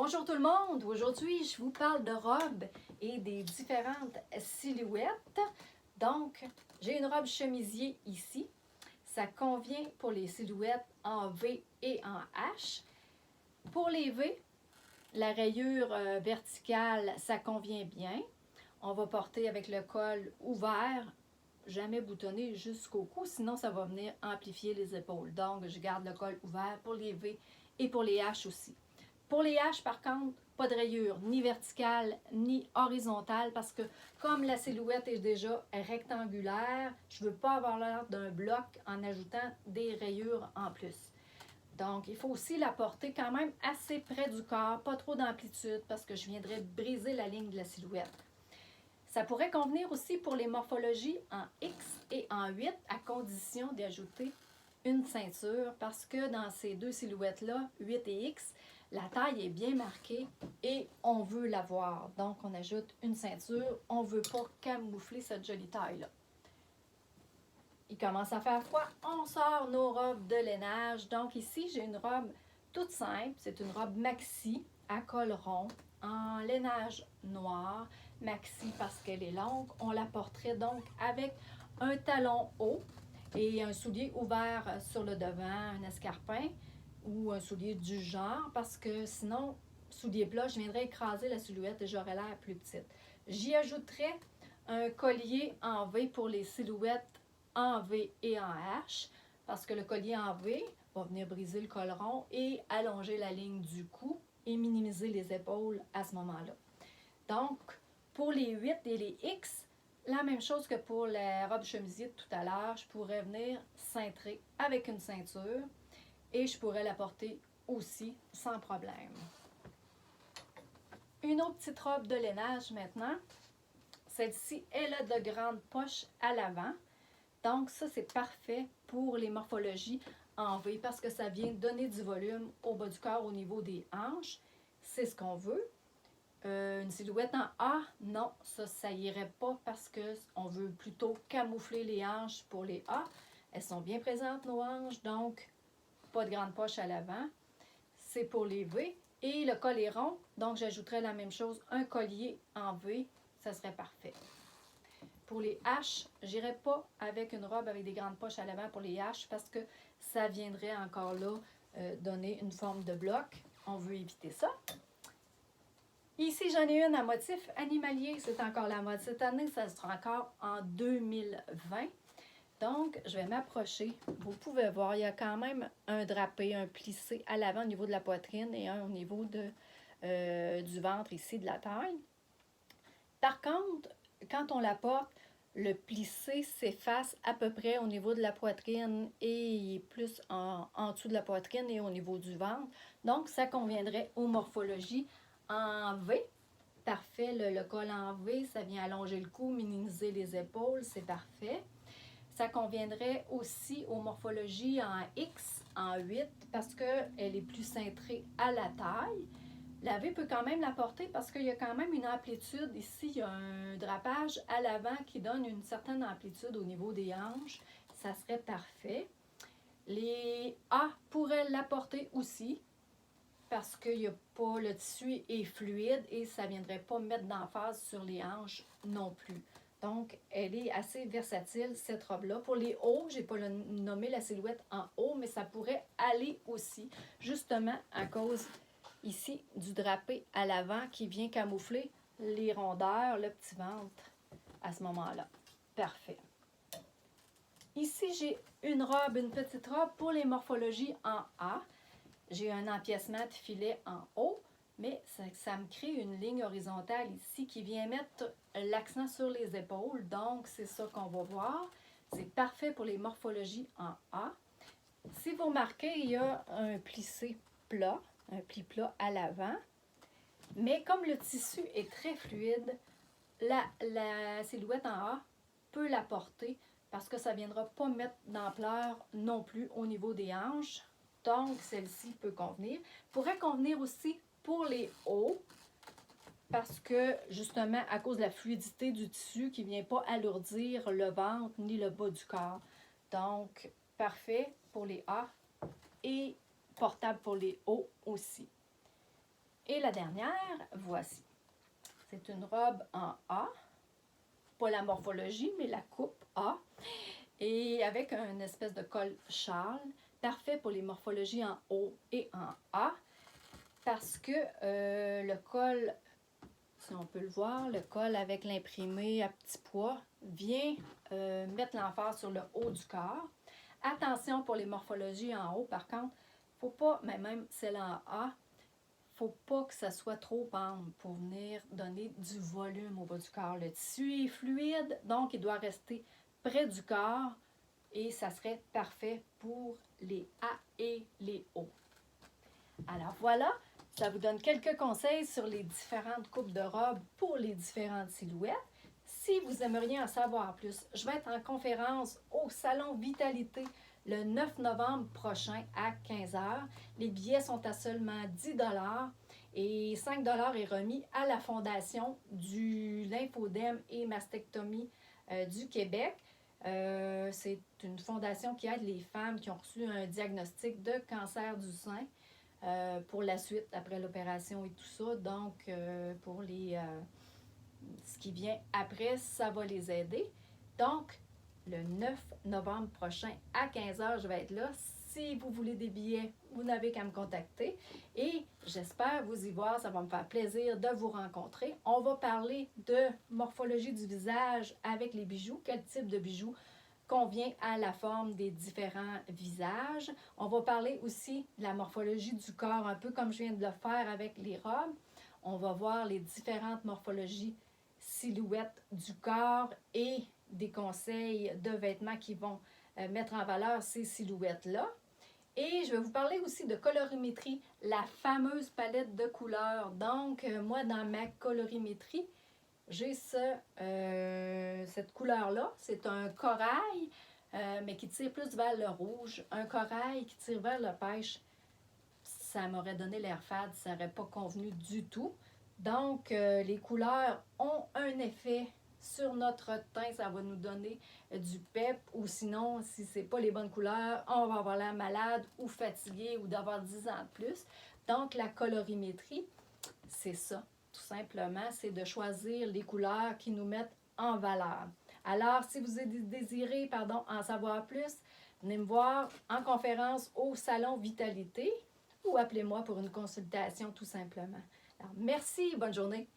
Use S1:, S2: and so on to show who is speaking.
S1: Bonjour tout le monde! Aujourd'hui, je vous parle de robes et des différentes silhouettes. Donc, j'ai une robe chemisier ici. Ça convient pour les silhouettes en V et en H. Pour les V, la rayure verticale, ça convient bien. On va porter avec le col ouvert, jamais boutonné jusqu'au cou, sinon ça va venir amplifier les épaules. Donc, je garde le col ouvert pour les V et pour les H aussi. Pour les H, par contre, pas de rayure, ni verticale, ni horizontale, parce que comme la silhouette est déjà rectangulaire, je ne veux pas avoir l'air d'un bloc en ajoutant des rayures en plus. Donc, il faut aussi la porter quand même assez près du corps, pas trop d'amplitude, parce que je viendrais briser la ligne de la silhouette. Ça pourrait convenir aussi pour les morphologies en X et en 8, à condition d'ajouter une ceinture, parce que dans ces deux silhouettes-là, 8 et X, la taille est bien marquée et on veut la voir. Donc, on ajoute une ceinture. On ne veut pas camoufler cette jolie taille-là. Il commence à faire froid. On sort nos robes de lainage. Donc, ici, j'ai une robe toute simple. C'est une robe maxi à col rond en lainage noir. Maxi parce qu'elle est longue. On la porterait donc avec un talon haut et un soulier ouvert sur le devant, un escarpin ou un soulier du genre, parce que sinon, soulier plat, je viendrais écraser la silhouette et j'aurais l'air plus petite. J'y ajouterais un collier en V pour les silhouettes en V et en H, parce que le collier en V va venir briser le col rond et allonger la ligne du cou et minimiser les épaules à ce moment-là. Donc, pour les 8 et les X, la même chose que pour la robe chemisier de tout à l'heure, je pourrais venir cintrer avec une ceinture et je pourrais la porter aussi sans problème. Une autre petite robe de lainage maintenant. Celle-ci, elle a de grandes poches à l'avant. Donc ça, c'est parfait pour les morphologies en V parce que ça vient donner du volume au bas du corps au niveau des hanches. C'est ce qu'on veut. Une silhouette en A, non, ça irait pas parce qu'on veut plutôt camoufler les hanches pour les A. Elles sont bien présentes, nos hanches, donc pas de grande poche à l'avant. C'est pour les V. Et le col est rond, donc j'ajouterais la même chose, un collier en V, ça serait parfait. Pour les H, j'irais pas avec une robe avec des grandes poches à l'avant pour les H parce que ça viendrait encore là donner une forme de bloc. On veut éviter ça. Ici, j'en ai une à motif animalier. C'est encore la mode. Cette année, ça sera encore en 2020. Donc, je vais m'approcher. Vous pouvez voir, il y a quand même un drapé, un plissé à l'avant au niveau de la poitrine et un au niveau du ventre ici, de la taille. Par contre, quand on la porte, le plissé s'efface à peu près au niveau de la poitrine et plus en dessous de la poitrine et au niveau du ventre. Donc, ça conviendrait aux morphologies en V. Parfait, le col en V, ça vient allonger le cou, minimiser les épaules, c'est parfait. Ça conviendrait aussi aux morphologies en X, en 8, parce qu'elle est plus cintrée à la taille. La V peut quand même la porter parce qu'il y a quand même une amplitude. Ici, il y a un drapage à l'avant qui donne une certaine amplitude au niveau des hanches. Ça serait parfait. Les A pourraient la porter aussi parce que le tissu est fluide et ça ne viendrait pas mettre d'emphase sur les hanches non plus. Donc, elle est assez versatile, cette robe-là. Pour les hauts, je n'ai pas nommé la silhouette en haut, mais ça pourrait aller aussi, justement à cause ici du drapé à l'avant qui vient camoufler les rondeurs, le petit ventre à ce moment-là. Parfait. Ici, j'ai une petite robe pour les morphologies en A. J'ai un empiècement de filet en haut, mais ça me crée une ligne horizontale ici qui vient mettre l'accent sur les épaules. Donc, c'est ça qu'on va voir. C'est parfait pour les morphologies en A. Si vous remarquez, il y a un plissé plat, un pli plat à l'avant. Mais comme le tissu est très fluide, la silhouette en A peut la porter parce que ça ne viendra pas mettre d'ampleur non plus au niveau des hanches. Donc, celle-ci peut convenir. Pourrait convenir aussi pour les hauts parce que, justement, à cause de la fluidité du tissu qui ne vient pas alourdir le ventre ni le bas du corps. Donc, parfait pour les A et portable pour les hauts aussi. Et la dernière, voici. C'est une robe en A, pas la morphologie, mais la coupe A, et avec une espèce de col Charles, parfait pour les morphologies en O et en A, parce que le col, si on peut le voir, le col avec l'imprimé à petit pois vient mettre l'emphase sur le haut du corps. Attention pour les morphologies en haut, par contre, faut pas, mais même celle en A, faut pas que ça soit trop ample pour venir donner du volume au bas du corps. Le tissu est fluide, donc il doit rester près du corps et ça serait parfait pour les A et les O. Alors voilà, ça vous donne quelques conseils sur les différentes coupes de robes pour les différentes silhouettes. Si vous aimeriez en savoir plus, je vais être en conférence au Salon Vitalité le 9 novembre prochain à 15h. Les billets sont à seulement 10 et 5 est remis à la Fondation du lymphodème et mastectomie du Québec. C'est une fondation qui aide les femmes qui ont reçu un diagnostic de cancer du sein pour la suite, après l'opération et tout ça. Donc, pour ce qui vient après, ça va les aider. Donc, le 9 novembre prochain à 15h, je vais être là. Si vous voulez des billets, vous n'avez qu'à me contacter. Et j'espère vous y voir. Ça va me faire plaisir de vous rencontrer. On va parler de morphologie du visage avec les bijoux. Quel type de bijoux convient à la forme des différents visages. On va parler aussi de la morphologie du corps, un peu comme je viens de le faire avec les robes. On va voir les différentes morphologies silhouettes du corps et des conseils de vêtements qui vont mettre en valeur ces silhouettes-là. Et je vais vous parler aussi de colorimétrie, la fameuse palette de couleurs. Donc, moi, dans ma colorimétrie, j'ai cette couleur-là. C'est un corail, mais qui tire plus vers le rouge. Un corail qui tire vers le pêche, ça m'aurait donné l'air fade, ça n'aurait pas convenu du tout. Donc, les couleurs ont un effet sur notre teint, ça va nous donner du pep, ou sinon, si ce n'est pas les bonnes couleurs, on va avoir l'air malade ou fatigué ou d'avoir 10 ans de plus. Donc, la colorimétrie, c'est ça, tout simplement, c'est de choisir les couleurs qui nous mettent en valeur. Alors, si vous désirez en savoir plus, venez me voir en conférence au Salon Vitalité ou appelez-moi pour une consultation tout simplement. Alors, merci, bonne journée.